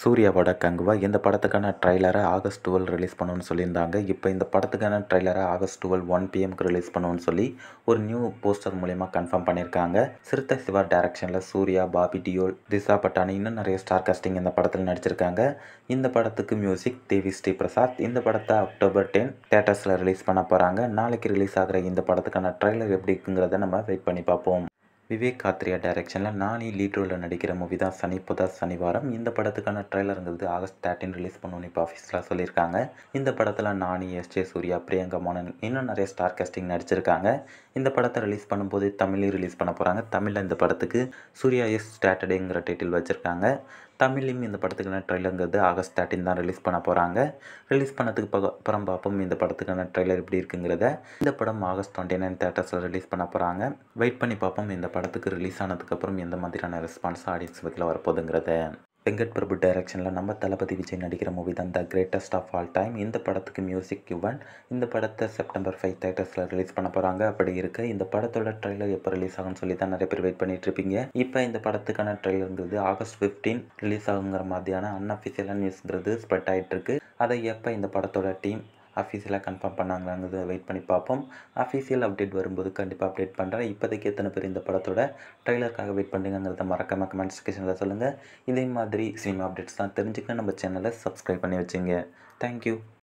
சூர்யாவோட கங்குவா இந்த படத்துக்கான ட்ரைலரை ஆகஸ்ட் 12 ரிலீஸ் பண்ணணும்னு சொல்லியிருந்தாங்க. இப்போ இந்த படத்துக்கான ட்ரைலரை ஆகஸ்ட் 12 1 PM ரிலீஸ் பண்ணணும்னு சொல்லி ஒரு நியூ போஸ்டர் மூலமா கன்ஃபார்ம் பண்ணியிருக்காங்க. சிறுத்தை சிவா டைரக்ஷனில் சூர்யா, பாபி டியோல், திஷா பட்டானி இன்னும் நிறைய ஸ்டார் காஸ்டிங் இந்த படத்தில் நடிச்சிருக்காங்க. இந்த படத்துக்கு மியூசிக் தேவி ஸ்ரீ பிரசாத். இந்த படத்தை அக்டோபர் 10 தியேட்டர்ஸில் ரிலீஸ் பண்ண போகிறாங்க. நாளைக்கு ரிலீஸ் ஆகிற இந்த படத்துக்கான ட்ரைலர் எப்படி இருக்குங்கிறத நம்ம வெயிட் பண்ணி பார்ப்போம். விவேக் காத்ரியா டைரக்ஷனில் நானி லீட் ரோலில் நடிக்கிற மூவி தான் சனி புதா சனிவாரம். இந்த படத்துக்கான ட்ரைலருங்கிறது ஆகஸ்ட் 13 ரிலீஸ் பண்ணணும்னு இப்போ ஆஃபீஸில் சொல்லியிருக்காங்க. இந்த படத்தில் நானி, எஸ்ஜே சூர்யா, பிரியங்கா மோனன் இன்னும் நிறைய ஸ்டார் காஸ்டிங் நடிச்சிருக்காங்க. இந்த படத்தை ரிலீஸ் பண்ணும்போது தமிழ்லையும் ரிலீஸ் பண்ண போகிறாங்க. தமிழில் இந்த படத்துக்கு சூர்யா இஸ் சாட்டர்டேங்கிற டைட்டில் வச்சுருக்காங்க. தமிழ்லையும் இந்த படத்துக்கான ட்ரைலருங்கிறது ஆகஸ்ட் 13 தான் ரிலீஸ் பண்ண போகிறாங்க. ரிலீஸ் பண்ணதுக்கு அப்புறம் பார்ப்போம் இந்த படத்துக்கான ட்ரைலர் எப்படி இருக்குங்கிறத. இந்த படம் ஆகஸ்ட் 29 தியேட்டர்ஸில் ரிலீஸ் பண்ண போகிறாங்க. வெயிட் பண்ணி பார்ப்போம் இந்த படத்துக்கு ரிலீஸ் ஆனதுக்கப்புறம் எந்த மாதிரியான ரெஸ்பான்ஸ் ஆடியன்ஸ் பற்றியில் வரப்போகுதுங்கிறத. வெங்கட் பிரபு டைரக்ஷனில் நம்ம தளபதி விஜய் நடிக்கிற மூவி தான் the greatest of all time. இந்த படத்துக்கு மியூசிக் யுவன். இந்த படத்தை செப்டம்பர் 5 தியேட்டர்ஸில் ரிலீஸ் பண்ண போகிறாங்க. அப்படி இருக்க இந்த படத்தோட ட்ரைலர் எப்போ ரிலீஸ் ஆகும்னு சொல்லி தான் நிறைய பேர் வெயிட் பண்ணிட்டு இருப்பீங்க. இப்போ இந்த படத்துக்கான ட்ரைலருங்கிறது ஆகஸ்ட் 15 ரிலீஸ் ஆகுங்கிற மாதிரியான அன்அஃபிஷியலான நியூஸ்ங்கிறது ஸ்ப்ரெட் ஆகிட்டு இருக்கு. அதை எப்போ இந்த படத்தோட டீம் அஃபீஷியலாக கன்ஃபார்ம் பண்ணாங்கிறத வெயிட் பண்ணி பார்ப்போம். அஃபீஷியல் அப்டேட் வரும்போது கண்டிப்பாக அப்டேட் பண்ணுறேன். இப்போதைக்கு எத்தனை பேர் இந்த படத்தோட ட்ரைலருக்காக வெயிட் பண்ணுங்கிறத மறக்காமல் கமெண்ட் செக்ஷனில் சொல்லுங்கள். இதே மாதிரி சினிமா அப்டேட்ஸ் தான் தெரிஞ்சுக்க நம்ம சேனலை சப்ஸ்கிரைப் பண்ணி வச்சுங்க. தேங்க்யூ.